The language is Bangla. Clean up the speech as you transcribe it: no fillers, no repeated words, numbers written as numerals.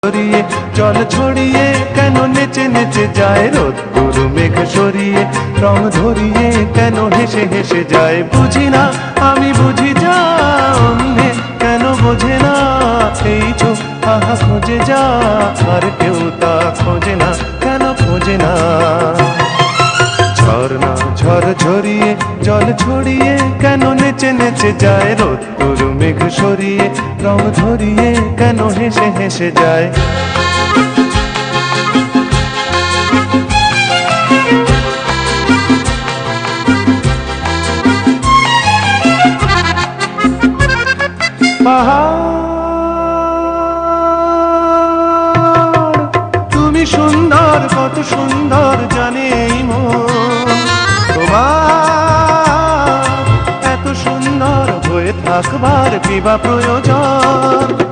ছড়িয়ে জল ছড়িয়ে কেন নেচে নেচে যায় রোদ্দুর মেঘ সরিয়ে রং ধরিয়ে কেন হেসে হেসে যায় বুঝি না আমি বুঝি যা অন্যে কেন বোঝে না এই চোখ আহা খোঁজে যা আর কেউ তা খোঁজে না কেন খোঁজে না ঝর্ণা ঝড় ঝরিয়ে জল ছড়িয়ে কেন নেচে নেচে যায় রোদ্দুর মেঘ সরিয়ে রং ধরিয়ে কেন হেসে হেসে যায় পাহাড় তুমি সুন্দর কত সুন্দর জানে এই মন তোমার এত সুন্দর হয়ে থাকবার কি বা প্রয়োজন